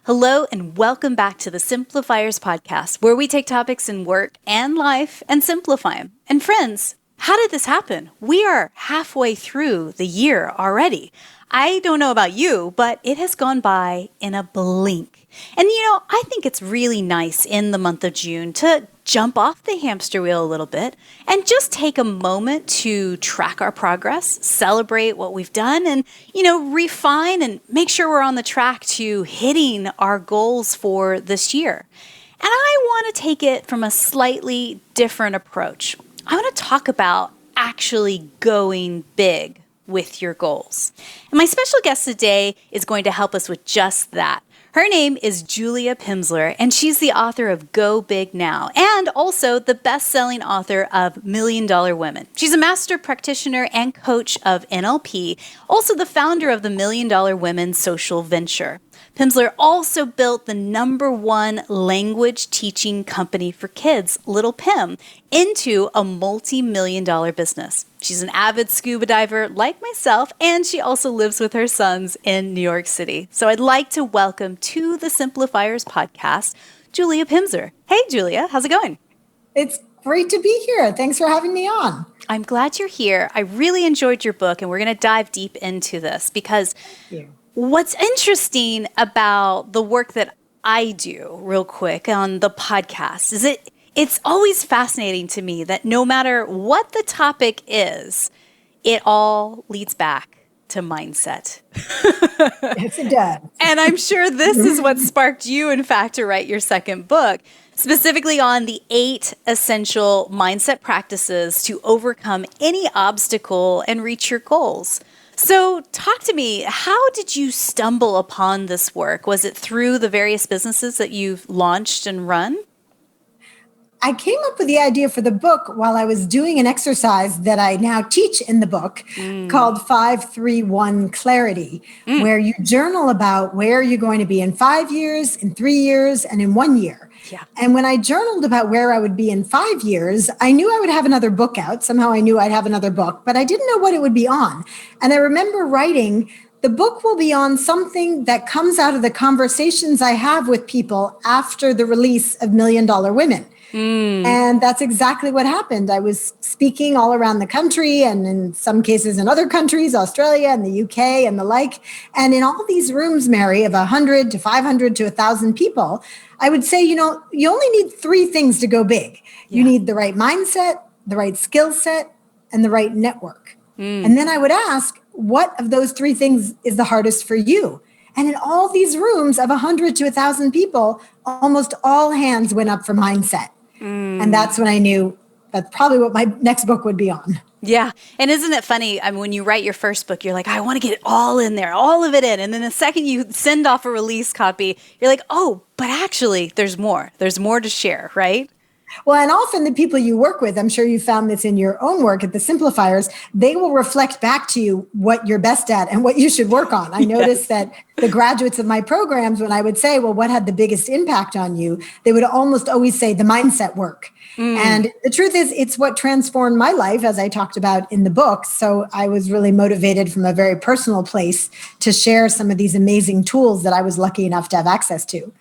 Hello and welcome back to the Simplifiers podcast, where we take topics in work and life and simplify them. And friends, how did this happen? We are halfway through the year already. I don't know about you, but it has gone by in a blink. And I think it's really nice in the month of June to jump off the hamster wheel a little bit and just take a moment to track our progress, celebrate what we've done, and, refine and make sure we're on the track to hitting our goals for this year. And I want to take it from a slightly different approach. I want to talk about actually going big with your goals. And my special guest today is going to help us with just that. Her name is Julia Pimsleur, and she's the author of Go Big Now, and also the best-selling author of $1 Million Women. She's a master practitioner and coach of NLP, also the founder of the $1 Million Women social venture. Pimsleur also built the #1 language teaching company for kids, Little Pim, into a multi-million-dollar business. She's an avid scuba diver like myself, and she also lives with her sons in New York City. So I'd like to welcome to the Simplifiers podcast, Julia Pimsleur. Hey, Julia, how's it going? It's great to be here. Thanks for having me on. I'm glad you're here. I really enjoyed your book, and we're going to dive deep into this because what's interesting about the work that I do, real quick, on the podcast is it's always fascinating to me that no matter what the topic is, it all leads back to mindset. Yes, it does. And I'm sure this is what sparked you, in fact, to write your second book, specifically on the 8 essential mindset practices to overcome any obstacle and reach your goals. So talk to me, how did you stumble upon this work? Was it through the various businesses that you've launched and run? I came up with the idea for the book while I was doing an exercise that I now teach in the book called 5-3-1 Clarity, where you journal about where you're going to be in 5 years, in 3 years, and in 1 year. Yeah. And when I journaled about where I would be in 5 years, I knew I would have another book out. Somehow I knew I'd have another book, but I didn't know what it would be on. And I remember writing, the book will be on something that comes out of the conversations I have with people after the release of $1 Million Women. And that's exactly what happened. I was speaking all around the country and in some cases in other countries, Australia and the UK and the like. And in all these rooms, Mary, of 100 to 500 to 1,000 people, I would say, you only need 3 things to go big. You need the right mindset, the right skill set, and the right network. And then I would ask, what of those 3 things is the hardest for you? And in all these rooms of 100 to 1,000 people, almost all hands went up for mindset. And that's when I knew that's probably what my next book would be on. Yeah. And isn't it funny? I mean, when you write your first book, you're like, I want to get it all in there, all of it in. And then the second you send off a release copy, you're like, oh, but actually there's more. There's more to share, right? Well, and often the people you work with, I'm sure you found this in your own work at the Simplifiers, they will reflect back to you what you're best at and what you should work on. I noticed that the graduates of my programs, when I would say, well, what had the biggest impact on you? They would almost always say the mindset work. And the truth is, it's what transformed my life, as I talked about in the book. So I was really motivated from a very personal place to share some of these amazing tools that I was lucky enough to have access to.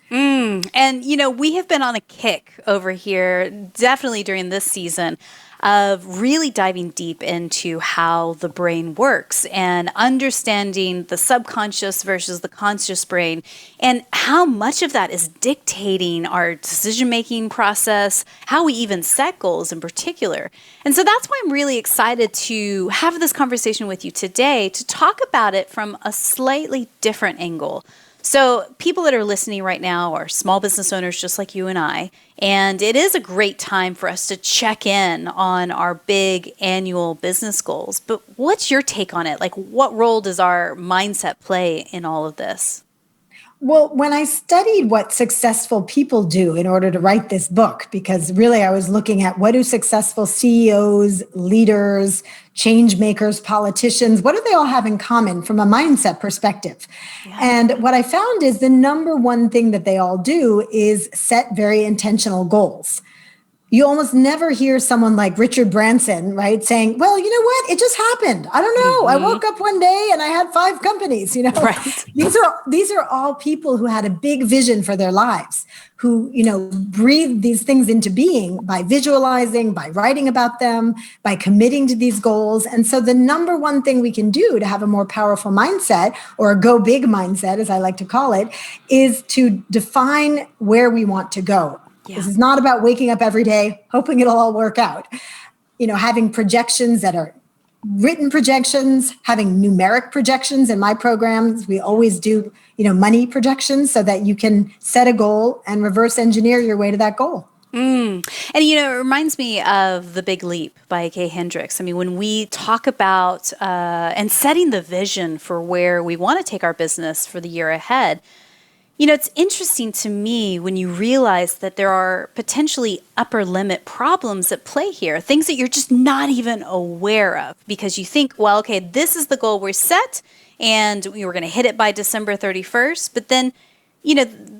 And, we have been on a kick over here, definitely during this season, of really diving deep into how the brain works and understanding the subconscious versus the conscious brain and how much of that is dictating our decision-making process, how we even set goals in particular. And so that's why I'm really excited to have this conversation with you today to talk about it from a slightly different angle. So people that are listening right now are small business owners just like you and I, and it is a great time for us to check in on our big annual business goals. But what's your take on it? Like, what role does our mindset play in all of this? Well, when I studied what successful people do in order to write this book, because really I was looking at what do successful CEOs, leaders, change makers, politicians, what do they all have in common from a mindset perspective? Yeah. And what I found is the #1 thing that they all do is set very intentional goals. You almost never hear someone like Richard Branson, right, saying, well, you know what? It just happened. I don't know. I woke up one day and I had 5 companies, Right. These are all people who had a big vision for their lives, who, breathed these things into being by visualizing, by writing about them, by committing to these goals. And so the number one thing we can do to have a more powerful mindset, or a go big mindset, as I like to call it, is to define where we want to go. Yeah. This is not about waking up every day, hoping it'll all work out. Having projections that are written projections, having numeric projections. In my programs, we always do, money projections so that you can set a goal and reverse engineer your way to that goal. And, it reminds me of The Big Leap by Kay Hendricks. I mean, when we talk about and setting the vision for where we want to take our business for the year ahead, it's interesting to me when you realize that there are potentially upper limit problems at play here, things that you're just not even aware of, because you think, well, okay, this is the goal we're set and we were going to hit it by December 31st. But then,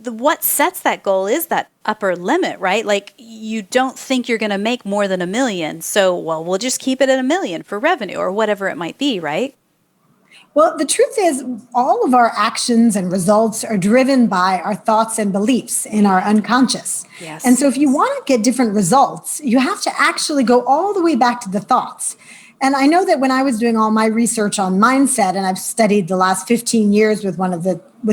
what sets that goal is that upper limit, right? Like, you don't think you're going to make more than $1 million. So, well, we'll just keep it at $1 million for revenue or whatever it might be, right? Well, the truth is, all of our actions and results are driven by our thoughts and beliefs in our unconscious. Yes. And so if you want to get different results, you have to actually go all the way back to the thoughts. And I know that when I was doing all my research on mindset, and I've studied the last 15 years with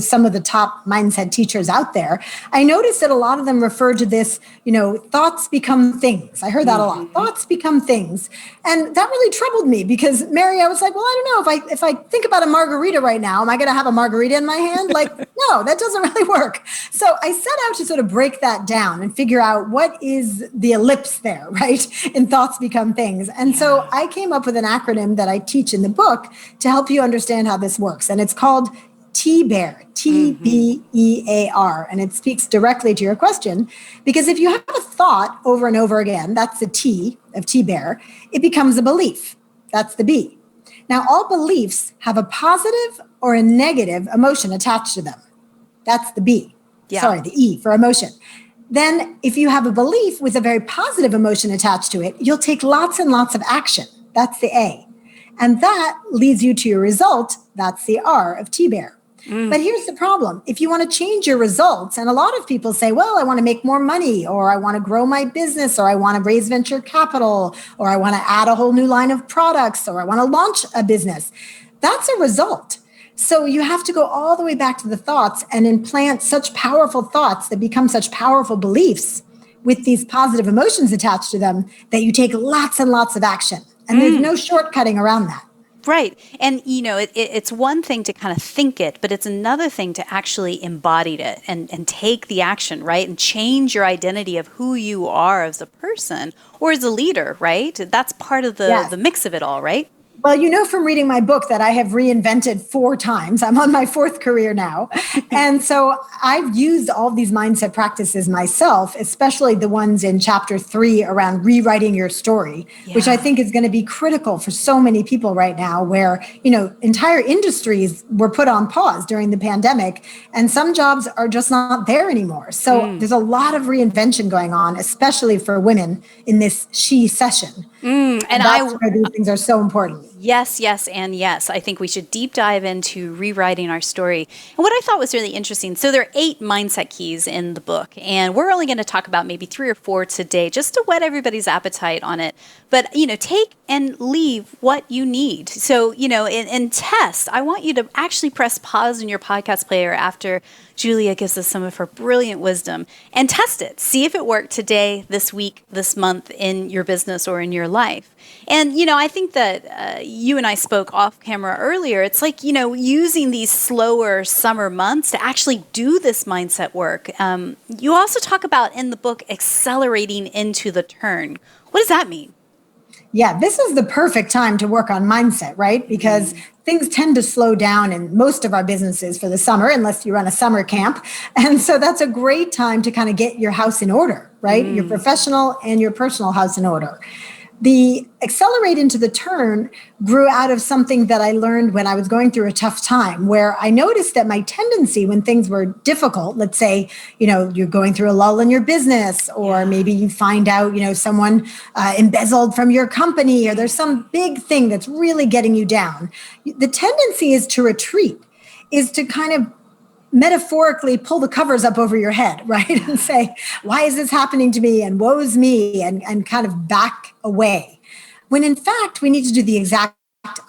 some of the top mindset teachers out there, I noticed that a lot of them refer to this, thoughts become things. I heard that a lot. Thoughts become things. And that really troubled me because, Mary, I was like, well, I don't know, if I think about a margarita right now, am I going to have a margarita in my hand? Like, no, that doesn't really work. So I set out to sort of break that down and figure out what is the ellipse there, right? In thoughts become things. And so I came up with an acronym that I teach in the book to help you understand how this works. And it's called TBEAR, TBEAR. And it speaks directly to your question, because if you have a thought over and over again, that's the T of TBEAR, it becomes a belief. That's the B. Now, all beliefs have a positive or a negative emotion attached to them. That's the B. Yeah. Sorry, the E for emotion. Then if you have a belief with a very positive emotion attached to it, you'll take lots and lots of action. That's the A. And that leads you to your result. That's the R of TBEAR. But here's the problem. If you want to change your results, and a lot of people say, well, I want to make more money, or I want to grow my business, or I want to raise venture capital, or I want to add a whole new line of products, or I want to launch a business. That's a result. So you have to go all the way back to the thoughts and implant such powerful thoughts that become such powerful beliefs with these positive emotions attached to them that you take lots and lots of action. And there's no shortcutting around that. Right. And, it's one thing to kind of think it, but it's another thing to actually embody it and take the action, right? And change your identity of who you are as a person or as a leader, right? That's part of the mix of it all, right? Well, from reading my book that I have reinvented 4 times. I'm on my 4th career now. And so I've used all of these mindset practices myself, especially the ones in chapter 3 around rewriting your story, which I think is going to be critical for so many people right now, where, entire industries were put on pause during the pandemic and some jobs are just not there anymore. So there's a lot of reinvention going on, especially for women in this she session. And that's where these things are so important. Yes, yes, and yes. I think we should deep dive into rewriting our story. And what I thought was really interesting, so there are 8 mindset keys in the book, and we're only going to talk about maybe 3 or 4 today, just to whet everybody's appetite on it. But, take and leave what you need. So, in test, I want you to actually press pause in your podcast player after Julia gives us some of her brilliant wisdom and test it. See if it worked today, this week, this month in your business or in your life. And, I think that you and I spoke off camera earlier. It's like, using these slower summer months to actually do this mindset work. You also talk about in the book accelerating into the turn. What does that mean? Yeah, this is the perfect time to work on mindset, right? Because things tend to slow down in most of our businesses for the summer, unless you run a summer camp. And so that's a great time to kind of get your house in order, right? Your professional and your personal house in order. The accelerate into the turn grew out of something that I learned when I was going through a tough time, where I noticed that my tendency when things were difficult, let's say, you're going through a lull in your business, or maybe you find out, someone embezzled from your company, or there's some big thing that's really getting you down. The tendency is to retreat, is to kind of metaphorically pull the covers up over your head, right? And say, why is this happening to me? And woe's me, and kind of back away. When in fact, we need to do the exact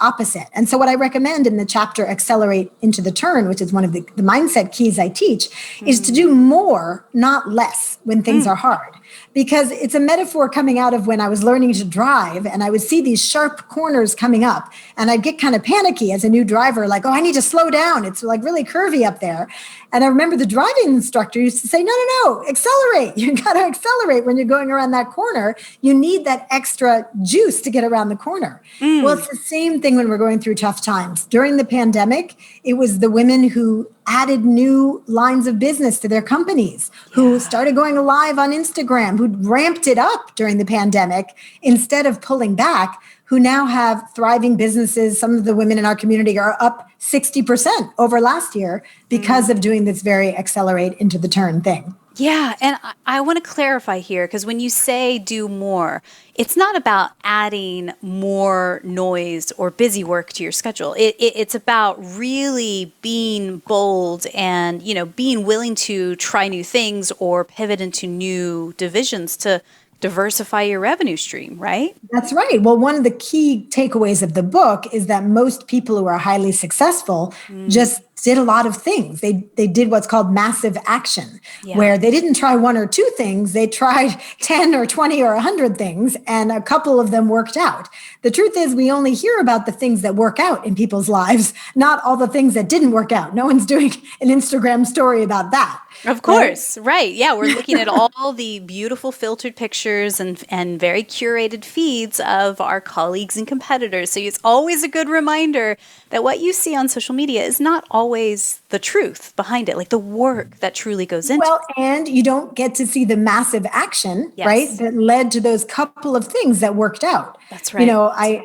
opposite. And so what I recommend in the chapter, Accelerate into the Turn, which is one of the mindset keys I teach, is to do more, not less, when things are hard. Because it's a metaphor coming out of when I was learning to drive, and I would see these sharp corners coming up, and I'd get kind of panicky as a new driver, like, oh, I need to slow down. It's like really curvy up there. And I remember the driving instructor used to say, no, accelerate. You got to accelerate when you're going around that corner. You need that extra juice to get around the corner. Well, it's the same thing when we're going through tough times. During the pandemic, it was the women who added new lines of business to their companies, who started going live on Instagram, who ramped it up during the pandemic instead of pulling back, who now have thriving businesses. Some of the women in our community are up 60% over last year because of doing this very accelerate into the turn thing. Yeah. And I want to clarify here, because when you say do more, it's not about adding more noise or busy work to your schedule. It's about really being bold and, being willing to try new things or pivot into new divisions to diversify your revenue stream, right? That's right. Well, one of the key takeaways of the book is that most people who are highly successful just did a lot of things. They did what's called massive action, where they didn't try one or two things. They tried 10 or 20 or 100 things, and a couple of them worked out. The truth is, we only hear about the things that work out in people's lives, not all the things that didn't work out. No one's doing an Instagram story about that. Of course, right. Yeah, we're looking at all the beautiful filtered pictures and very curated feeds of our colleagues and competitors. So it's always a good reminder that what you see on social media is not always the truth behind it, like the work that truly goes into it. Well, and you don't get to see the massive action, right, that led to those couple of things that worked out. That's right.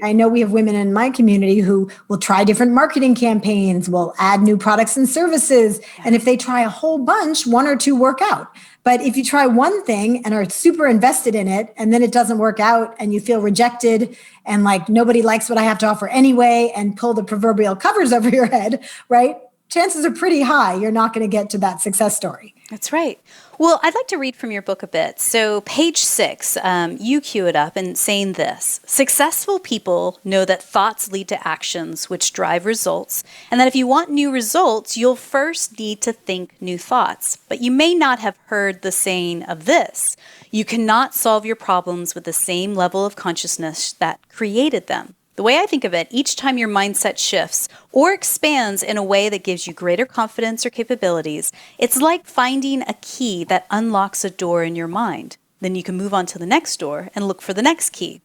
I know we have women in my community who will try different marketing campaigns, will add new products and services. And if they try a whole bunch, one or two work out. But if you try one thing and are super invested in it, and then it doesn't work out and you feel rejected and like nobody likes what I have to offer anyway, and pull the proverbial covers over your head, right? Chances are pretty high you're not going to get to that success story. That's right. Well, I'd like to read from your book a bit. So page 6, you cue it up and saying this: successful people know that thoughts lead to actions which drive results, and that if you want new results, you'll first need to think new thoughts. But you may not have heard the saying of this: you cannot solve your problems with the same level of consciousness that created them. The way I think of it, each time your mindset shifts or expands in a way that gives you greater confidence or capabilities, it's like finding a key that unlocks a door in your mind. Then you can move on to the next door and look for the next key.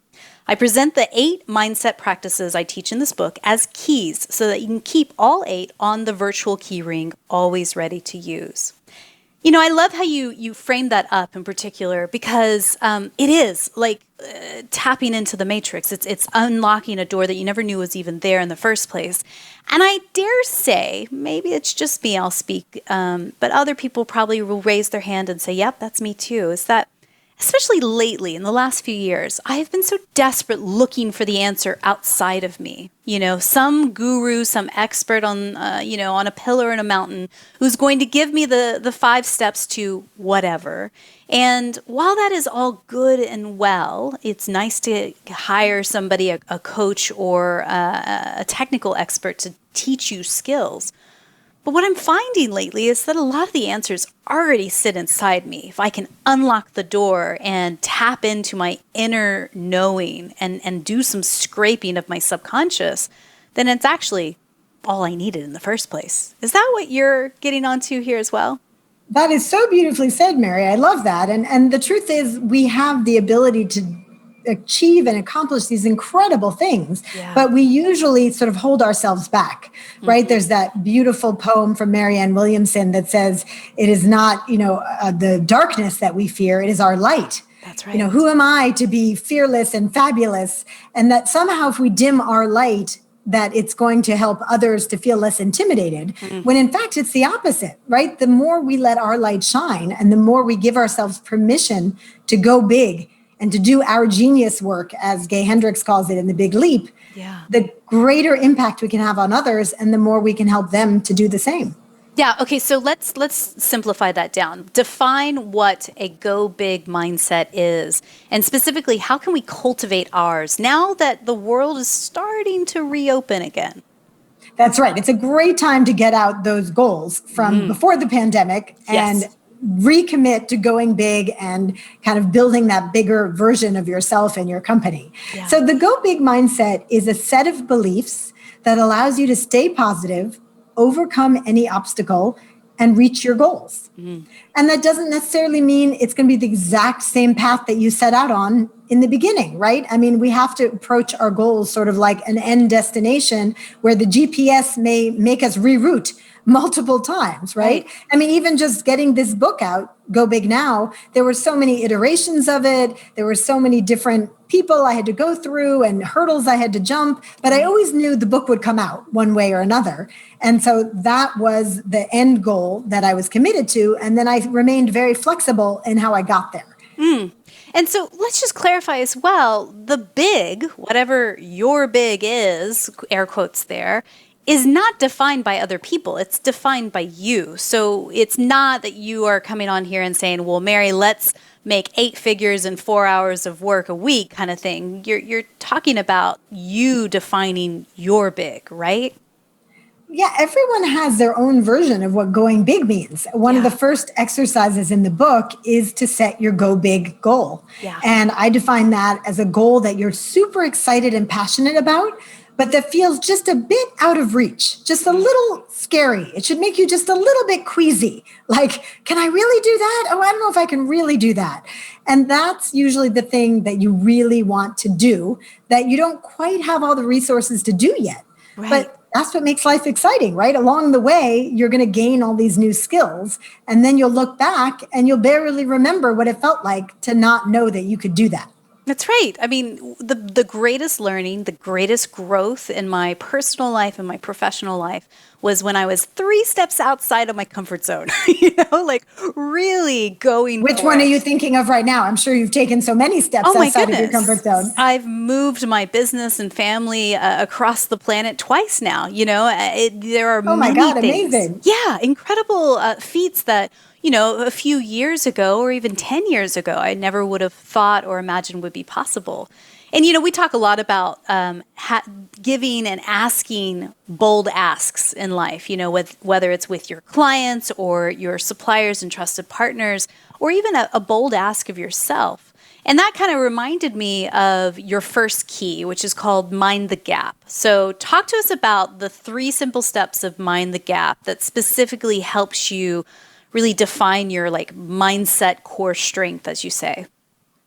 I present the 8 mindset practices I teach in this book as keys so that you can keep all 8 on the virtual key ring, always ready to use. I love how you frame that up in particular, because it is like tapping into the matrix. It's unlocking a door that you never knew was even there in the first place. And I dare say, maybe it's just me, I'll speak, but other people probably will raise their hand and say, yep, that's me too, is that especially lately in the last few years, I have been so desperate looking for the answer outside of me. Some guru, some expert on a pillar in a mountain who's going to give me the 5 steps to whatever. And while that is all good and well, it's nice to hire somebody, a coach or a technical expert to teach you skills. But what I'm finding lately is that a lot of the answers already sit inside me. If I can unlock the door and tap into my inner knowing and do some scraping of my subconscious, then it's actually all I needed in the first place. Is that what you're getting onto here as well? That is so beautifully said, Mary. I love that. And the truth is, we have the ability to achieve and accomplish these incredible things, but we usually sort of hold ourselves back, right? There's that beautiful poem from Marianne Williamson that says, it is not, the darkness that we fear, it is our light. That's right. Who am I to be fearless and fabulous? And that somehow if we dim our light, that it's going to help others to feel less intimidated, when in fact it's the opposite, right? The more we let our light shine and the more we give ourselves permission to go big and to do our genius work, as Gay Hendricks calls it in The Big Leap, the greater impact we can have on others and the more we can help them to do the same. Yeah. Okay. So let's simplify that down. Define what a go big mindset is, and specifically, how can we cultivate ours now that the world is starting to reopen again? That's right. It's a great time to get out those goals from before the pandemic and recommit to going big and kind of building that bigger version of yourself and your company. Yeah. So the go big mindset is a set of beliefs that allows you to stay positive, overcome any obstacle, and reach your goals. And that doesn't necessarily mean it's going to be the exact same path that you set out on in the beginning, right? I mean, we have to approach our goals sort of like an end destination where the GPS may make us reroute multiple times, right? I mean, even just getting this book out, Go Big Now, there were so many iterations of it. There were so many different people I had to go through and hurdles I had to jump, but I always knew the book would come out one way or another. And so that was the end goal that I was committed to. And then I remained very flexible in how I got there. And so let's just clarify as well, the big, whatever your big is, air quotes there, is not defined by other people. It's defined by you. So it's not that you are coming on here and saying, well, Mary, let's make 8 figures in 4 hours of work a week kind of thing. You're talking about you defining your big, right? Yeah, everyone has their own version of what going big means. One of the first exercises in the book is to set your go big goal. And I define that as a goal that you're super excited and passionate about, but that feels just a bit out of reach, just a little scary. It should make you just a little bit queasy. Like, can I really do that? Oh, I don't know if I can really do that. And that's usually the thing that you really want to do that you don't quite have all the resources to do yet. But that's what makes life exciting, right? Along the way, you're going to gain all these new skills, and then you'll look back and you'll barely remember what it felt like to not know that you could do that. That's right. I mean, the greatest learning, the greatest growth in my personal life and my professional life was when I was 3 steps outside of my comfort zone, like really going. Which one are you thinking of right now? I'm sure you've taken so many steps outside of your comfort zone. I've moved my business and family across the planet twice now. There are many God, things. amazing. Yeah, incredible feats that, a few years ago or even 10 years ago, I never would have thought or imagined would be possible. And, we talk a lot about giving and asking bold asks in life, whether it's with your clients or your suppliers and trusted partners, or even a bold ask of yourself. And that kind of reminded me of your first key, which is called Mind the Gap. So talk to us about the 3 simple steps of Mind the Gap that specifically helps you really define your mindset core strength, as you say.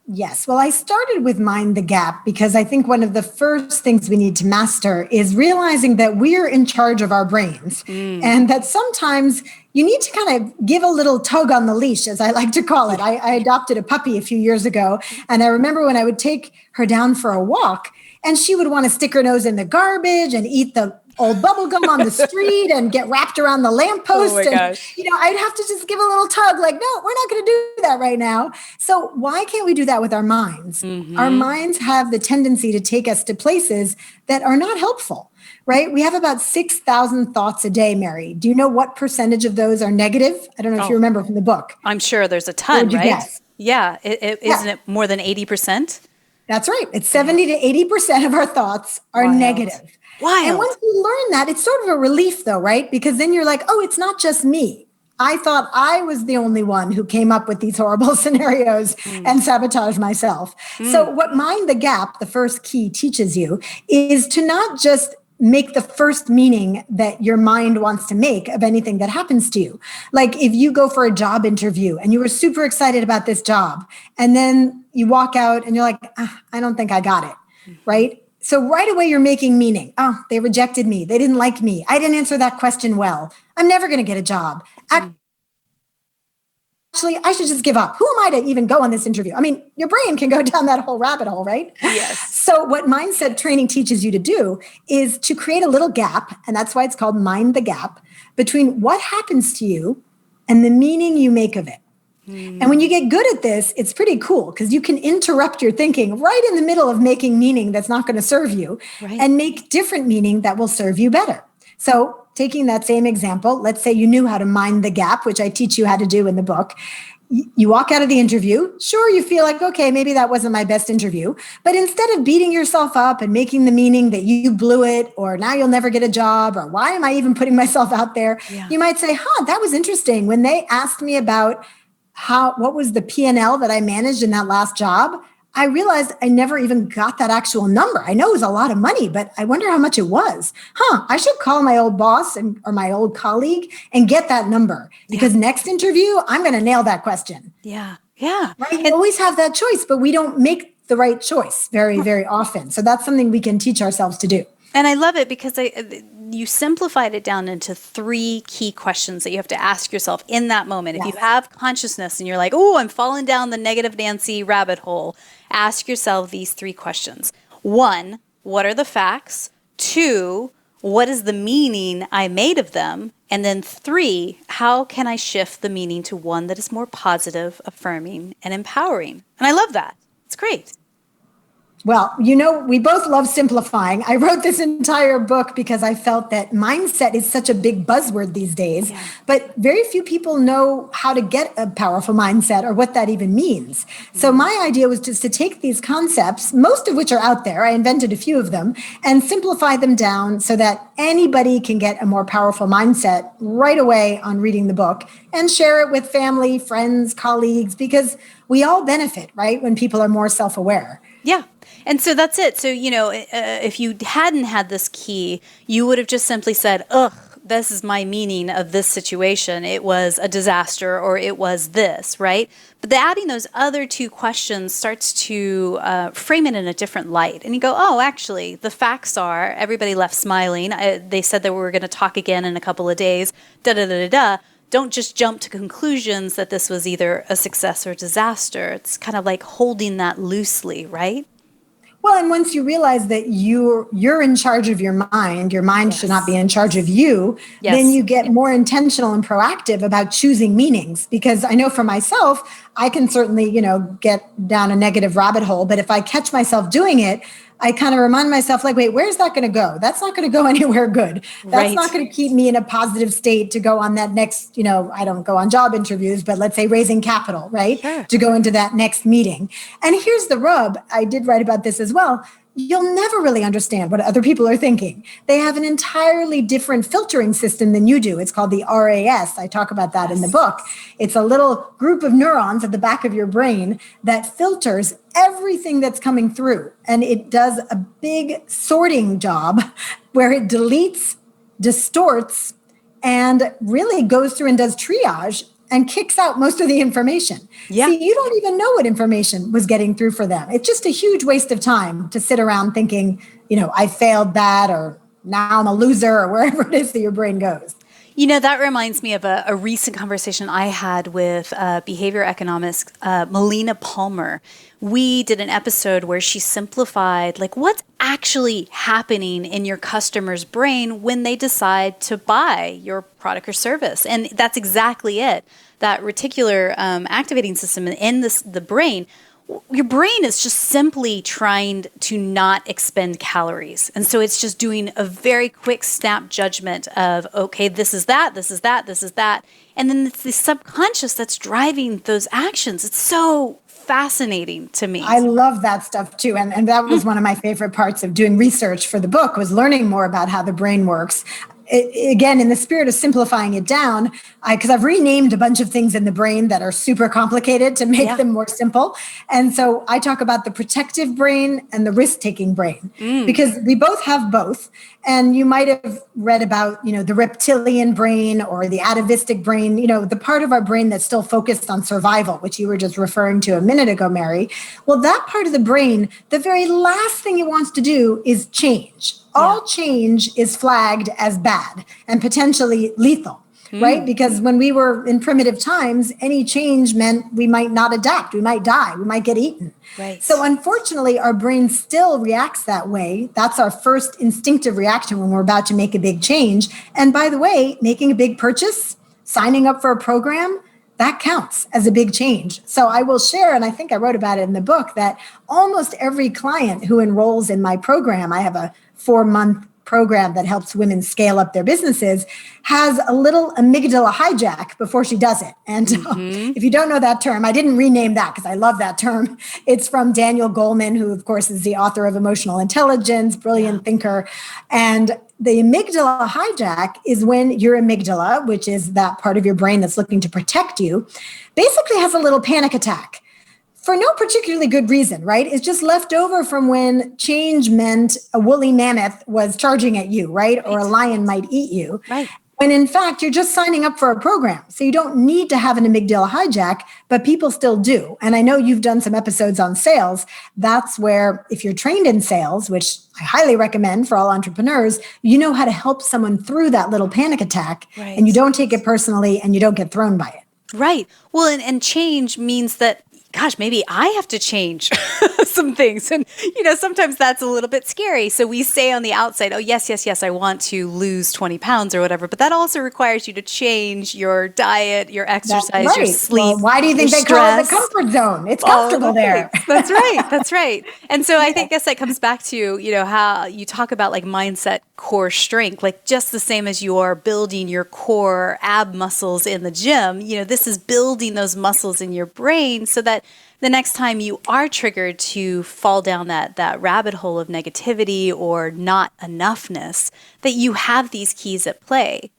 Yes. Well, I started with Mind the Gap because I think one of the first things we need to master is realizing that we're in charge of our brains and that sometimes you need to kind of give a little tug on the leash, as I like to call it. I adopted a puppy a few years ago, and I remember when I would take her down for a walk and she would want to stick her nose in the garbage and eat the old bubble gum on the street and get wrapped around the lamppost. Oh my gosh. I'd have to just give a little tug like, no, we're not going to do that right now. So why can't we do that with our minds? Our minds have the tendency to take us to places that are not helpful, right? We have about 6,000 thoughts a day, Mary. Do you know what percentage of those are negative? I don't know if you remember from the book. I'm sure there's a ton, right? Guess? Yeah. Isn't it more than 80%? That's right. It's 70 to 80% of our thoughts are negative. Wild. And once you learn that, it's sort of a relief though, right? Because then you're like, oh, it's not just me. I thought I was the only one who came up with these horrible scenarios and sabotaged myself. So what Mind the Gap, the first key, teaches you is to not just make the first meaning that your mind wants to make of anything that happens to you. Like if you go for a job interview and you were super excited about this job, and then you walk out and you're like, I don't think I got it, right? So right away you're making meaning. Oh, they rejected me. They didn't like me. I didn't answer that question well. I'm never going to get a job. actually, I should just give up. Who am I to even go on this interview? I mean, your brain can go down that whole rabbit hole, right? Yes. So what mindset training teaches you to do is to create a little gap, and that's why it's called mind the gap, between what happens to you and the meaning you make of it. And when you get good at this, it's pretty cool because you can interrupt your thinking right in the middle of making meaning that's not going to serve you and make different meaning that will serve you better. So taking that same example, let's say you knew how to mind the gap, which I teach you how to do in the book. You walk out of the interview. Sure, you feel like, okay, maybe that wasn't my best interview. But instead of beating yourself up and making the meaning that you blew it, or now you'll never get a job, or why am I even putting myself out there? You might say, that was interesting. When they asked me about what was the P&L that I managed in that last job, I realized I never even got that actual number. I know it was a lot of money, but I wonder how much it was. I should call my old boss or my old colleague and get that number because next interview, I'm going to nail that question. Yeah. Right? You always have that choice, but we don't make the right choice very, very often. So that's something we can teach ourselves to do. And I love it because you simplified it down into 3 key questions that you have to ask yourself in that moment. If you have consciousness and you're like, oh, I'm falling down the negative Nancy rabbit hole, ask yourself these 3 questions. 1, what are the facts? 2, what is the meaning I made of them? And then 3, how can I shift the meaning to one that is more positive, affirming, and empowering? And I love that. It's great. Well, we both love simplifying. I wrote this entire book because I felt that mindset is such a big buzzword these days, but very few people know how to get a powerful mindset or what that even means. So my idea was just to take these concepts, most of which are out there, I invented a few of them, and simplify them down so that anybody can get a more powerful mindset right away on reading the book and share it with family, friends, colleagues, because we all benefit, right, when people are more self-aware. Yeah. And so that's it. So, if you hadn't had this key, you would have just simply said, this is my meaning of this situation. It was a disaster or it was this, right? But adding those other 2 questions starts to frame it in a different light. And you go, actually, the facts are everybody left smiling. They said that we were going to talk again in a couple of days, da-da-da-da-da. Don't just jump to conclusions that this was either a success or disaster. It's kind of like holding that loosely, right? Well, and once you realize that you're in charge of your mind should not be in charge of you, then you get more intentional and proactive about choosing meanings. Because I know for myself, I can certainly, get down a negative rabbit hole. But if I catch myself doing it, I kind of remind myself like, wait, where's that going to go? That's not going to go anywhere good. That's not going to keep me in a positive state to go on that next, I don't go on job interviews, but let's say raising capital, right? Sure. To go into that next meeting. And here's the rub. I did write about this as well. You'll never really understand what other people are thinking. They have an entirely different filtering system than you do. It's called the RAS. I talk about that in the book. It's a little group of neurons at the back of your brain that filters everything that's coming through. And it does a big sorting job where it deletes, distorts, and really goes through and does triage and kicks out most of the information. Yeah. See, you don't even know what information was getting through for them. It's just a huge waste of time to sit around thinking, I failed that, or now I'm a loser, or wherever it is that your brain goes. That reminds me of a recent conversation I had with behavior economist Melina Palmer. We did an episode where she simplified what's actually happening in your customer's brain when they decide to buy your product or service. And that's exactly it. That reticular activating system in the brain, your brain is just simply trying to not expend calories. And so it's just doing a very quick snap judgment of, okay, this is that, this is that, this is that. And then it's the subconscious that's driving those actions. It's so fascinating to me. I love that stuff too. And that was one of my favorite parts of doing research for the book, was learning more about how the brain works. Again, in the spirit of simplifying it down, because I've renamed a bunch of things in the brain that are super complicated to make them more simple. And so I talk about the protective brain and the risk-taking brain, because we both have both. And you might have read about, the reptilian brain or the atavistic brain, the part of our brain that's still focused on survival, which you were just referring to a minute ago, Mary. Well, that part of the brain, the very last thing it wants to do is change. All change is flagged as bad and potentially lethal. right? Because when we were in primitive times, any change meant we might not adapt. We might die. We might get eaten. Right. So unfortunately, our brain still reacts that way. That's our first instinctive reaction when we're about to make a big change. And by the way, making a big purchase, signing up for a program, that counts as a big change. So I will share, and I think I wrote about it in the book, that almost every client who enrolls in my program, I have a 4-month program that helps women scale up their businesses, has a little amygdala hijack before she does it. And if you don't know that term, I didn't rename that because I love that term. It's from Daniel Goleman, who of course is the author of Emotional Intelligence, brilliant thinker. And the amygdala hijack is when your amygdala, which is that part of your brain that's looking to protect you, basically has a little panic attack. For no particularly good reason, right? It's just left over from when change meant a woolly mammoth was charging at you, right? Or a lion might eat you. Right. When in fact, you're just signing up for a program. So you don't need to have an amygdala hijack, but people still do. And I know you've done some episodes on sales. That's where if you're trained in sales, which I highly recommend for all entrepreneurs, you know how to help someone through that little panic attack, and you don't take it personally and you don't get thrown by it. Right. Well, and change means that, gosh, maybe I have to change some things. And, sometimes that's a little bit scary. So we say on the outside, oh, yes, I want to lose 20 pounds or whatever. But that also requires you to change your diet, your exercise, your sleep. Well, why do you think they call it the comfort zone? It's comfortable there. That's right. That's right. And so I guess that comes back to, how you talk about like mindset, core strength, like just the same as you are building your core ab muscles in the gym, this is building those muscles in your brain so that the next time you are triggered to fall down that rabbit hole of negativity or not enoughness, that you have these keys at play.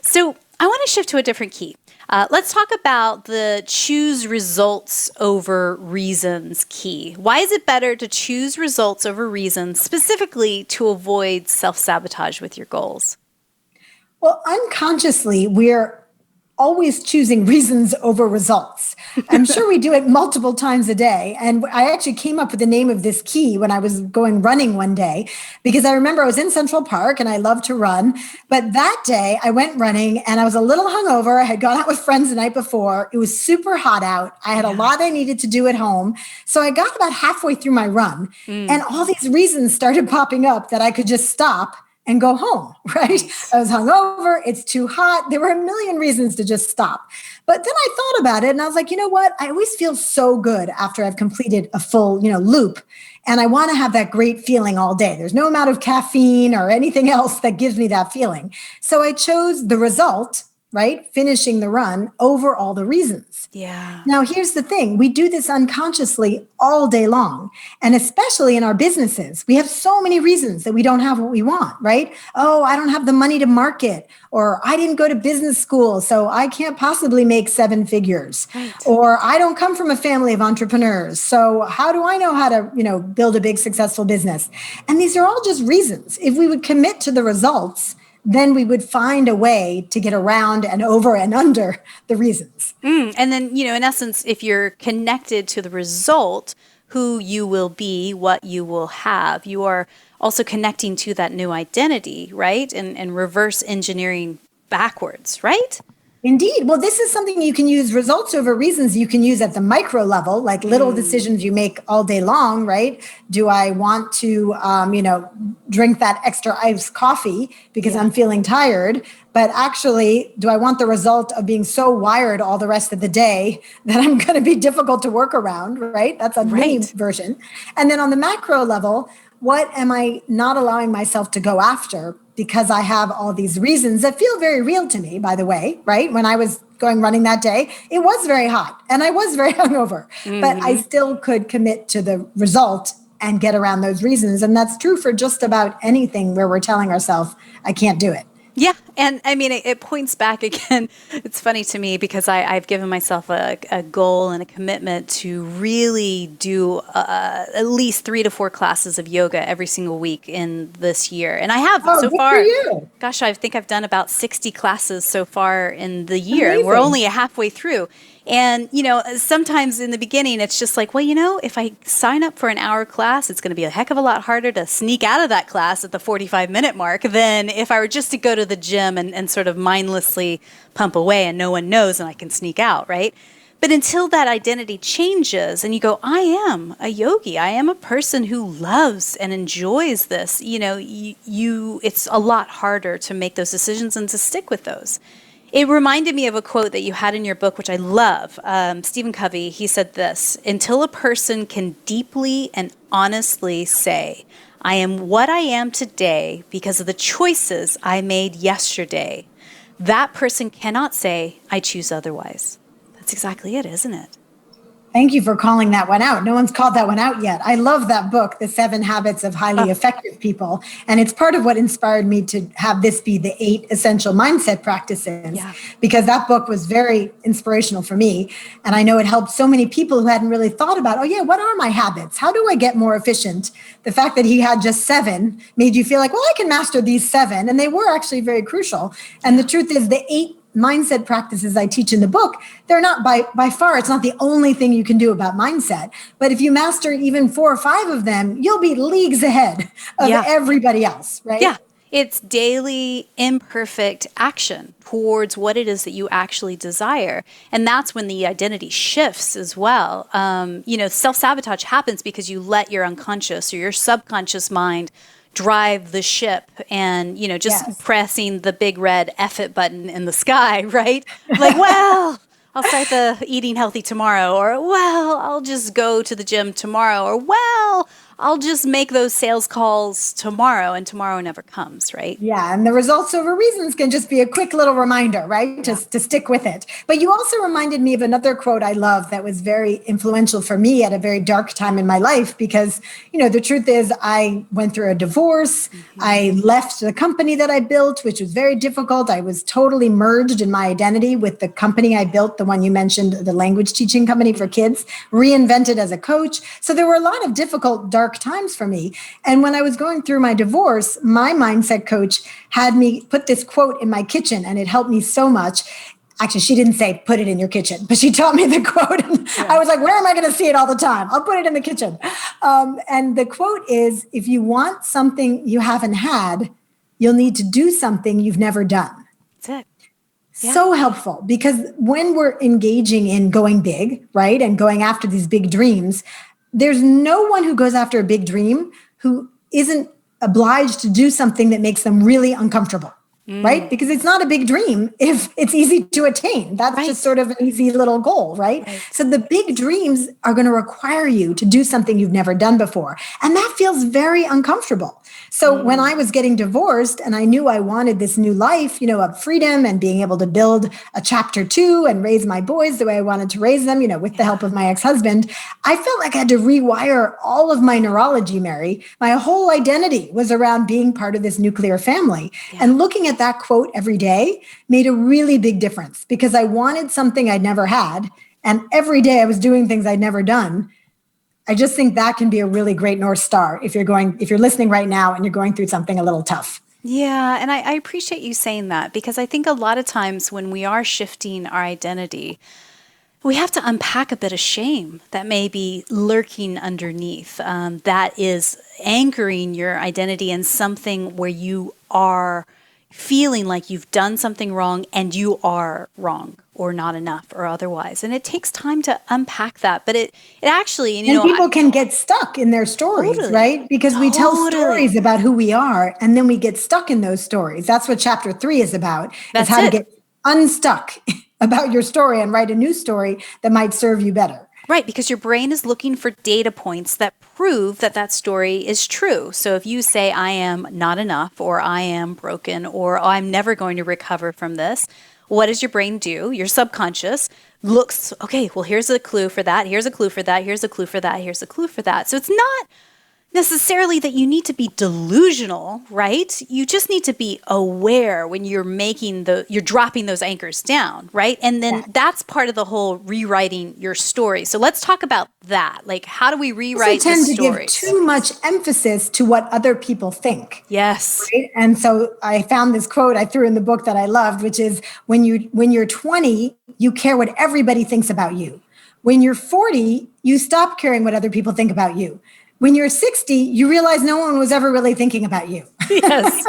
So I want to shift to a different key. Let's talk about the choose results over reasons key. Why is it better to choose results over reasons, specifically to avoid self-sabotage with your goals? Well, unconsciously, we're always choosing reasons over results. I'm sure we do it multiple times a day. And I actually came up with the name of this key when I was going running one day, because I remember I was in Central Park and I love to run. But that day I went running and I was a little hungover. I had gone out with friends the night before. It was super hot out. I had a lot I needed to do at home. So I got about halfway through my run and all these reasons started popping up that I could just stop and go home, right? I was hungover. It's too hot. There were a million reasons to just stop. But then I thought about it and I was like, you know what? I always feel so good after I've completed a full, loop. And I want to have that great feeling all day. There's no amount of caffeine or anything else that gives me that feeling. So I chose the result, right? Finishing the run over all the reasons. Yeah. Now, here's the thing. We do this unconsciously all day long. And especially in our businesses, we have so many reasons that we don't have what we want, right? Oh, I don't have the money to market, or I didn't go to business school, so I can't possibly make 7 figures, or I don't come from a family of entrepreneurs. So how do I know how to, build a big successful business? And these are all just reasons. If we would commit to the results, then we would find a way to get around and over and under the reasons. And then, in essence, if you're connected to the result, who you will be, what you will have, you are also connecting to that new identity, right? And reverse engineering backwards, right? Indeed. Well, this is something you can use, results over reasons you can use at the micro level, like little decisions you make all day long, right? Do I want to, drink that extra iced coffee because I'm feeling tired? But actually, do I want the result of being so wired all the rest of the day that I'm going to be difficult to work around, right? That's a mini version. And then on the macro level, what am I not allowing myself to go after because I have all these reasons that feel very real to me, by the way, right? When I was going running that day, it was very hot and I was very hungover, but I still could commit to the result and get around those reasons. And that's true for just about anything where we're telling ourselves, I can't do it. Yeah. And I mean, it points back again. It's funny to me because I've given myself a goal and a commitment to really do at least 3 to 4 classes of yoga every single week in this year. And I have so far. For you. Gosh, I think I've done about 60 classes so far in the year. Amazing. We're only halfway through. And, sometimes in the beginning, it's just like, well, if I sign up for an hour class, it's going to be a heck of a lot harder to sneak out of that class at the 45-minute mark than if I were just to go to the gym and sort of mindlessly pump away and no one knows and I can sneak out, right? But until that identity changes and you go, I am a yogi, I am a person who loves and enjoys this, it's a lot harder to make those decisions and to stick with those. It reminded me of a quote that you had in your book, which I love. Stephen Covey, he said this: until a person can deeply and honestly say, I am what I am today because of the choices I made yesterday, that person cannot say, I choose otherwise. That's exactly it, isn't it? Thank you for calling that one out. No one's called that one out yet. I love that book, The 7 Habits of Highly Effective People. And it's part of what inspired me to have this be the 8 essential mindset practices, because that book was very inspirational for me. And I know it helped so many people who hadn't really thought about, what are my habits? How do I get more efficient? The fact that he had just 7 made you feel like, well, I can master these 7. And they were actually very crucial. And the truth is the 8 mindset practices I teach in the book, they're not by far, it's not the only thing you can do about mindset. But if you master even 4 or 5 of them, you'll be leagues ahead of everybody else, right? Yeah. It's daily imperfect action towards what it is that you actually desire. And that's when the identity shifts as well. Self-sabotage happens because you let your unconscious or your subconscious mind drive the ship and, pressing the big red F it button in the sky, right? Like, well, I'll start the eating healthy tomorrow, or, well, I'll just go to the gym tomorrow, or, well, I'll just make those sales calls tomorrow, and tomorrow never comes, right? Yeah, and the results over reasons can just be a quick little reminder, right? Just to stick with it. But you also reminded me of another quote I love that was very influential for me at a very dark time in my life, because, the truth is I went through a divorce. Mm-hmm. I left the company that I built, which was very difficult. I was totally merged in my identity with the company I built, the one you mentioned, the language teaching company for kids, reinvented as a coach. So there were a lot of difficult, dark times for me. And when I was going through my divorce, my mindset coach had me put this quote in my kitchen, and it helped me so much. Actually, she didn't say put it in your kitchen, but she taught me the quote. And I was like, where am I going to see it all the time? I'll put it in the kitchen. And the quote is, if you want something you haven't had, you'll need to do something you've never done. That's it. Yeah. So helpful, because when we're engaging in going big, right, and going after these big dreams, there's no one who goes after a big dream who isn't obliged to do something that makes them really uncomfortable, right? Because it's not a big dream if it's easy to attain. That's just sort of an easy little goal, right? So the big dreams are going to require you to do something you've never done before. And that feels very uncomfortable. So when I was getting divorced and I knew I wanted this new life, of freedom and being able to build a chapter 2 and raise my boys the way I wanted to raise them, with the help of my ex-husband, I felt like I had to rewire all of my neurology, Mary. My whole identity was around being part of this nuclear family. Yeah. And looking at that quote every day made a really big difference, because I wanted something I'd never had. And every day I was doing things I'd never done. I just think that can be a really great North Star if you're listening right now and you're going through something a little tough. Yeah. And I appreciate you saying that, because I think a lot of times when we are shifting our identity, we have to unpack a bit of shame that may be lurking underneath, that is anchoring your identity in something where you are feeling like you've done something wrong and you are wrong or not enough or otherwise. And it takes time to unpack that. But it actually, and people can get stuck in their stories, right? Because we tell stories about who we are, and then we get stuck in those stories. That's what chapter 3 is about. That's how to get unstuck about your story and write a new story that might serve you better. Right, because your brain is looking for data points that prove that story is true. So if you say, I am not enough, or I am broken, or I'm never going to recover from this, what does your brain do? Your subconscious looks, okay, well, here's a clue for that. Here's a clue for that. Here's a clue for that. Here's a clue for that. So it's not necessarily that you need to be delusional, right? You just need to be aware when you're you're dropping those anchors down, right? And then that's part of the whole rewriting your story. So let's talk about that. Like, how do we rewrite the tend to give stories? too much emphasis to what other people think. Yes. Right? And so I found this quote I threw in the book that I loved, which is when you're 20, you care what everybody thinks about you. When you're 40, you stop caring what other people think about you. When you're 60, you realize no one was ever really thinking about you. Yes.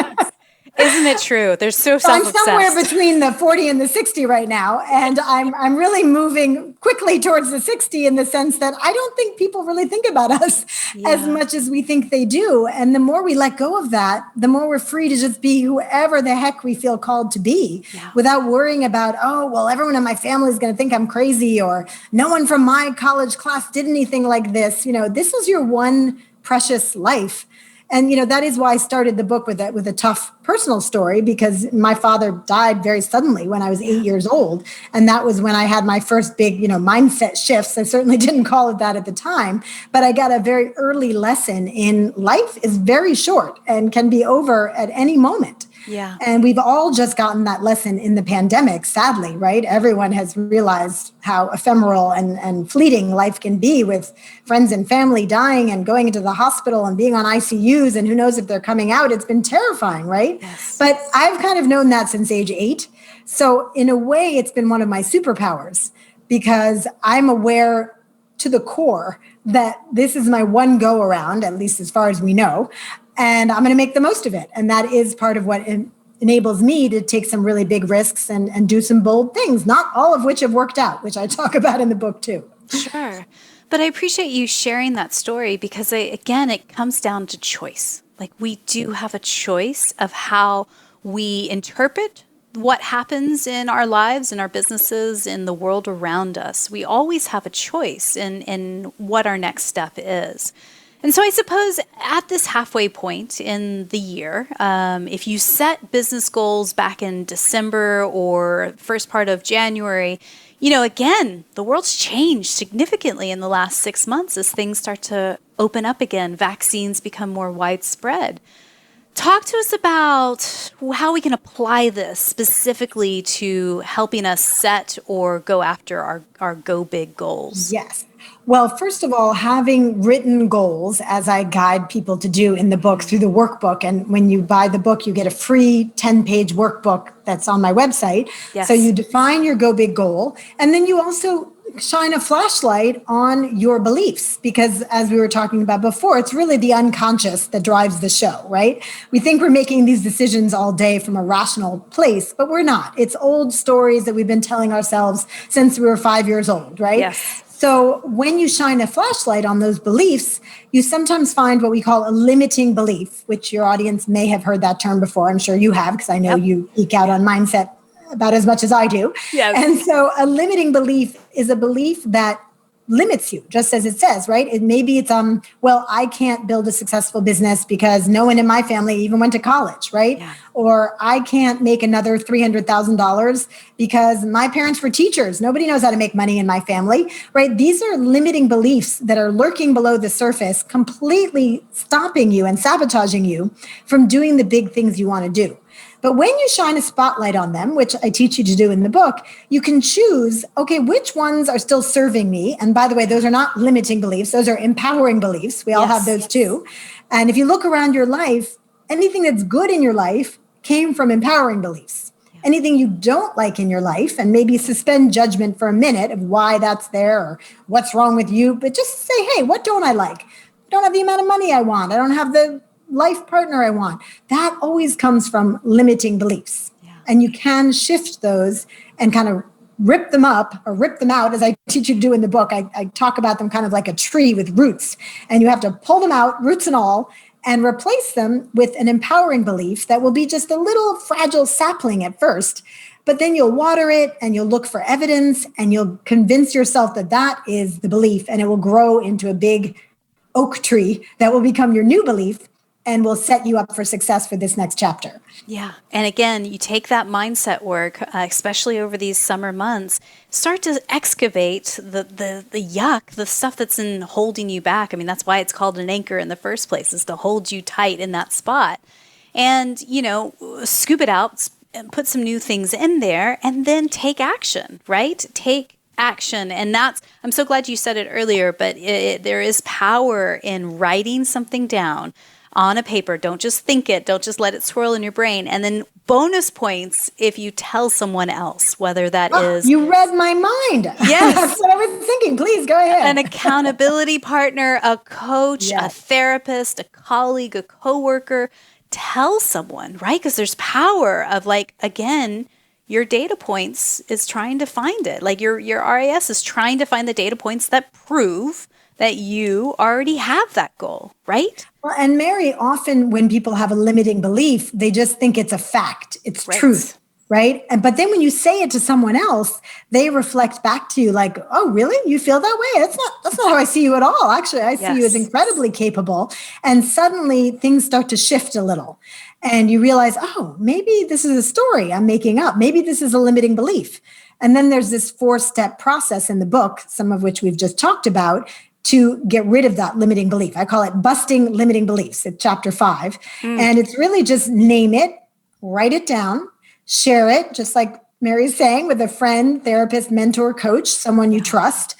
Isn't it true? They're so self-obsessed. I'm somewhere between the 40 and the 60 right now. And I'm really moving quickly towards the 60 in the sense that I don't think people really think about us as much as we think they do. And the more we let go of that, the more we're free to just be whoever the heck we feel called to be without worrying about, oh, well, everyone in my family is going to think I'm crazy, or no one from my college class did anything like this. This is your one precious life. And, that is why I started the book with a tough personal story, because my father died very suddenly when I was 8 years old. And that was when I had my first big, mindset shifts. I certainly didn't call it that at the time, but I got a very early lesson in life is very short and can be over at any moment. Yeah. And we've all just gotten that lesson in the pandemic, sadly, right? Everyone has realized how ephemeral and fleeting life can be, with friends and family dying and going into the hospital and being on ICUs, and who knows if they're coming out. It's been terrifying, right? Yes. But I've kind of known that since age 8. So in a way, it's been one of my superpowers, because I'm aware to the core that this is my one go around, at least as far as we know. And I'm going to make the most of it. And that is part of what enables me to take some really big risks and do some bold things, not all of which have worked out, which I talk about in the book too. Sure. But I appreciate you sharing that story, because again, it comes down to choice. Like, we do have a choice of how we interpret what happens in our lives, in our businesses, in the world around us. We always have a choice in what our next step is. And so I suppose at this halfway point in the year, if you set business goals back in December or first part of January, again, the world's changed significantly in the last 6 months as things start to open up again. Vaccines become more widespread. Talk to us about how we can apply this specifically to helping us set or go after our go big goals. Yes. Well, first of all, having written goals, as I guide people to do in the book through the workbook. And when you buy the book, you get a free 10-page workbook that's on my website. Yes. So you define your go big goal. And then you also shine a flashlight on your beliefs, because as we were talking about before, it's really the unconscious that drives the show, right? We think we're making these decisions all day from a rational place, but we're not. It's old stories that we've been telling ourselves since we were 5 years old, right? Yes. So when you shine a flashlight on those beliefs, you sometimes find what we call a limiting belief, which your audience may have heard that term before. I'm sure you have, because I know you geek out on mindset about as much as I do. Yes. And so a limiting belief is a belief that limits you, just as it says, right? Maybe it's, well, I can't build a successful business because no one in my family even went to college, right? Yeah. Or I can't make another $300,000 because my parents were teachers. Nobody knows how to make money in my family, right? These are limiting beliefs that are lurking below the surface, completely stopping you and sabotaging you from doing the big things you want to do. But when you shine a spotlight on them, which I teach you to do in the book, you can choose, okay, which ones are still serving me? And by the way, those are not limiting beliefs. Those are empowering beliefs. We all have those too. And if you look around your life, anything that's good in your life came from empowering beliefs. Yeah. Anything you don't like in your life, and maybe suspend judgment for a minute of why that's there or what's wrong with you, but just say, hey, what don't I like? I don't have the amount of money I want. I don't have the life partner I want. That always comes from limiting beliefs. Yeah. And you can shift those and kind of rip them up or rip them out, as I teach you to do in the book. I talk about them kind of like a tree with roots, and you have to pull them out, roots and all, and replace them with an empowering belief that will be just a little fragile sapling at first. But then you'll water it and you'll look for evidence and you'll convince yourself that that is the belief, and it will grow into a big oak tree that will become your new belief. and will set you up for success for this next chapter. Yeah. And again, you take that mindset work, especially over these summer months, start to excavate the yuck, the stuff that's in holding you back. I mean, that's why it's called an anchor in the first place, is to hold you tight in that spot. And, you know, scoop it out, and put some new things in there, and then take action, right? Take action. And that's, I'm so glad you said it earlier, but there is power in writing something down on a paper. Don't just think it. Don't just let it swirl in your brain. And then bonus points if you tell someone else, whether that is... You read my mind. Yes. That's what I was thinking. Please go ahead. An accountability partner, a coach, Yes. a therapist, a colleague, a coworker. Tell someone, right? Because there's power of, like, again, your data points is trying to find it. Like your RAS is trying to find the data points that prove that you already have that goal, right? Well, and Mary, often when people have a limiting belief, they just think it's a fact, it's Right. truth, right? But then when you say it to someone else, they reflect back to you like, "Oh, really? You feel that way? That's not how I see you at all. Actually, I see you as Yes. incredibly capable." And suddenly things start to shift a little. And you realize, "Oh, maybe this is a story I'm making up. Maybe this is a limiting belief." And then there's this 4-step process in the book, some of which we've just talked about, to get rid of that limiting belief. I call it busting limiting beliefs. It's chapter 5. And it's really just name it, write it down, share it, just like Mary's saying, with a friend, therapist, mentor, coach, someone you trust.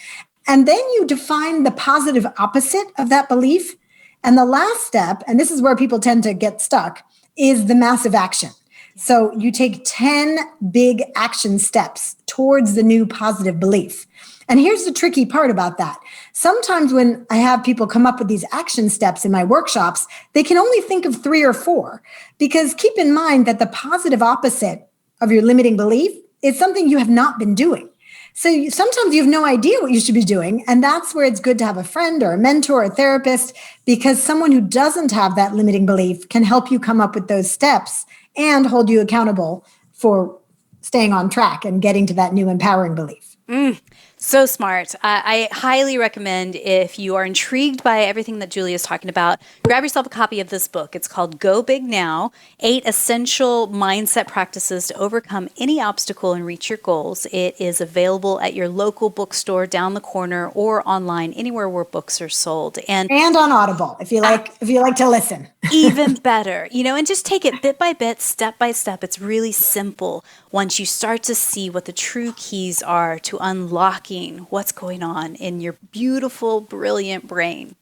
And then you define the positive opposite of that belief. And the last step, and this is where people tend to get stuck, is the massive action. So you take 10 big action steps towards the new positive belief. And here's the tricky part about that. Sometimes when I have people come up with these action steps in my workshops, they can only think of 3 or 4, because keep in mind that the positive opposite of your limiting belief is something you have not been doing. So sometimes you have no idea what you should be doing. And that's where it's good to have a friend or a mentor or a therapist, because someone who doesn't have that limiting belief can help you come up with those steps and hold you accountable for staying on track and getting to that new empowering belief. So smart. I highly recommend, if you are intrigued by everything that Julia is talking about, grab yourself a copy of this book. It's called Go Big Now, 8 Essential Mindset Practices to Overcome Any Obstacle and Reach Your Goals. It is available at your local bookstore down the corner or online, anywhere where books are sold. And on Audible, if you like to listen. Even better, and just take it bit by bit, step by step. It's really simple once you start to see what the true keys are to unlocking what's going on in your beautiful, brilliant brain.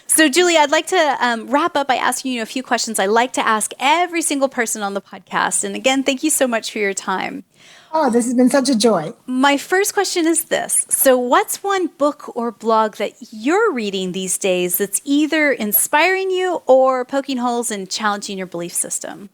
So, Julia, I'd like to wrap up by asking you a few questions I like to ask every single person on the podcast. And again, thank you so much for your time. Oh, this has been such a joy. My first question is this. So what's one book or blog that you're reading these days that's either inspiring you or poking holes and challenging your belief system?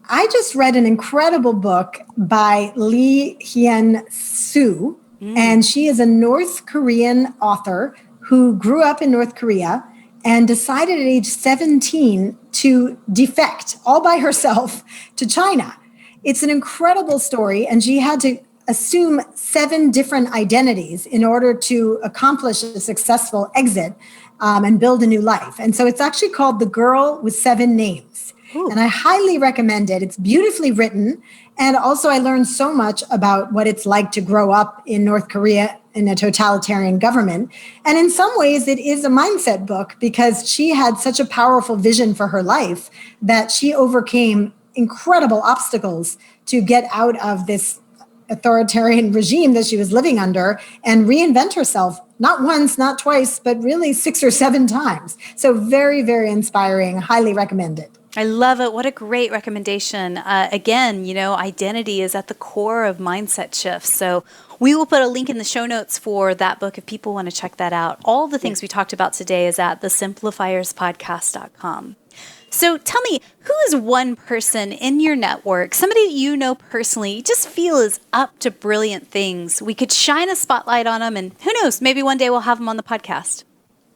I just read an incredible book by Lee Hyun-soo, and she is a North Korean author who grew up in North Korea and decided at age 17 to defect all by herself to China. It's an incredible story, and she had to assume 7 different identities in order to accomplish a successful exit and build a new life. And so it's actually called The Girl with 7 Names. Ooh. And I highly recommend it. It's beautifully written. And also I learned so much about what it's like to grow up in North Korea in a totalitarian government. And in some ways it is a mindset book, because she had such a powerful vision for her life that she overcame incredible obstacles to get out of this authoritarian regime that she was living under and reinvent herself, not once, not twice, but really 6 or 7 times. So very, very inspiring. Highly recommend it. I love it. What a great recommendation. Again, identity is at the core of mindset shifts. So we will put a link in the show notes for that book if people want to check that out. All the things we talked about today is at thesimplifierspodcast.com. So tell me, who is one person in your network, somebody that you know personally, you just feel is up to brilliant things? We could shine a spotlight on them, and who knows, maybe one day we'll have them on the podcast.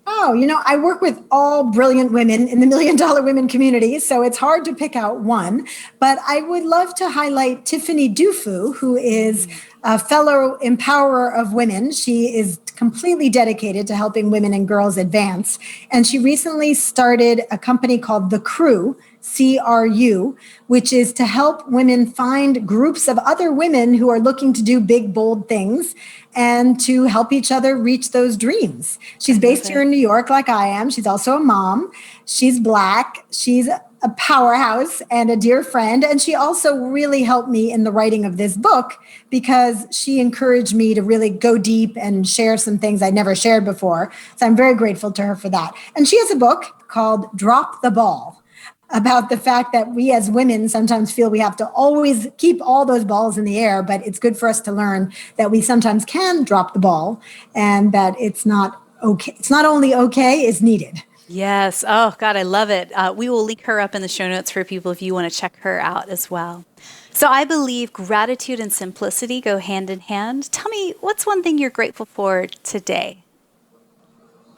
Oh, I work with all brilliant women in the Million Dollar Women community, so it's hard to pick out one. But I would love to highlight Tiffany Dufu, who is a fellow empowerer of women. She is completely dedicated to helping women and girls advance. And she recently started a company called The Crew, CRU, which is to help women find groups of other women who are looking to do big, bold things and to help each other reach those dreams. She's based here in New York, like I am. She's also a mom. She's Black. She's a powerhouse and a dear friend. And she also really helped me in the writing of this book because she encouraged me to really go deep and share some things I'd never shared before. So I'm very grateful to her for that. And she has a book called Drop the Ball, about the fact that we as women sometimes feel we have to always keep all those balls in the air, but it's good for us to learn that we sometimes can drop the ball and that it's not okay. It's not only okay, it's needed. Yes. Oh, God, I love it. We will link her up in the show notes for people if you want to check her out as well. So I believe gratitude and simplicity go hand in hand. Tell me, what's one thing you're grateful for today?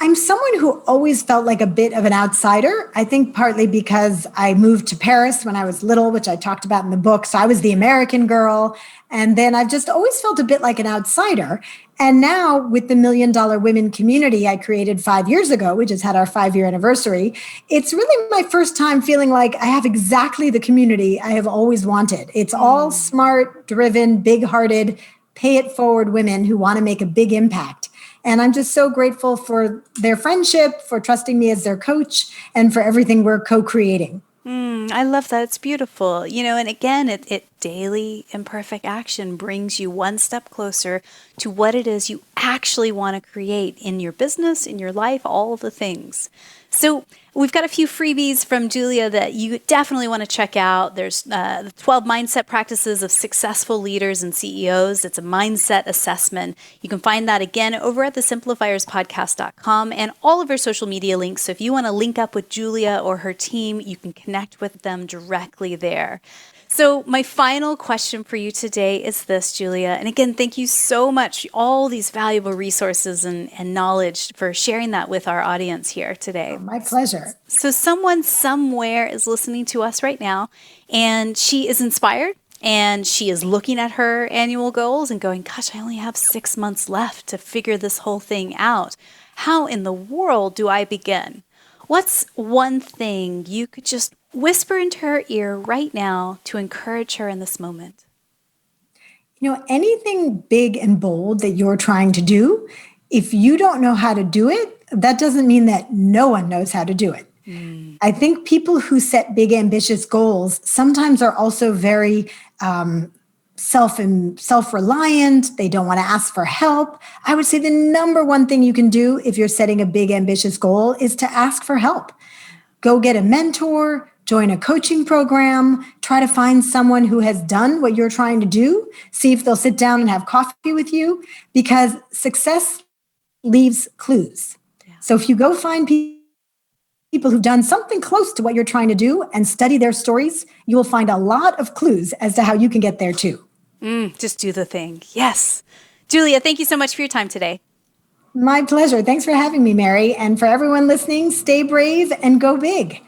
I'm someone who always felt like a bit of an outsider. I think partly because I moved to Paris when I was little, which I talked about in the book. So I was the American girl. And then I've just always felt a bit like an outsider. And now with the Million Dollar Women community I created 5 years ago, we just had our 5-year anniversary. It's really my first time feeling like I have exactly the community I have always wanted. It's all smart, driven, big-hearted, pay-it-forward women who want to make a big impact. And I'm just so grateful for their friendship, for trusting me as their coach, and for everything we're co-creating. I love that. It's beautiful. And again, it daily imperfect action brings you one step closer to what it is you actually want to create in your business, in your life, all of the things. So we've got a few freebies from Julia that you definitely want to check out. There's the 12 mindset practices of successful leaders and CEOs. It's a mindset assessment. You can find that again over at the simplifierspodcast.com and all of our social media links. So if you want to link up with Julia or her team, you can connect with them directly there. So my final question for you today is this, Julia. And again, thank you so much, all these valuable resources and knowledge for sharing that with our audience here today. Oh, my pleasure. So someone somewhere is listening to us right now, and she is inspired, and she is looking at her annual goals and going, gosh, I only have 6 months left to figure this whole thing out. How in the world do I begin? What's one thing you could just whisper into her ear right now to encourage her in this moment? Anything big and bold that you're trying to do, if you don't know how to do it, that doesn't mean that no one knows how to do it. I think people who set big, ambitious goals sometimes are also very self-reliant. They don't want to ask for help. I would say the number one thing you can do if you're setting a big, ambitious goal is to ask for help. Go get a mentor, join a coaching program, try to find someone who has done what you're trying to do, see if they'll sit down and have coffee with you, because success leaves clues. Yeah. So if you go find people who've done something close to what you're trying to do and study their stories, you will find a lot of clues as to how you can get there too. Just do the thing. Yes. Julia, thank you so much for your time today. My pleasure. Thanks for having me, Mary. And for everyone listening, stay brave and go big.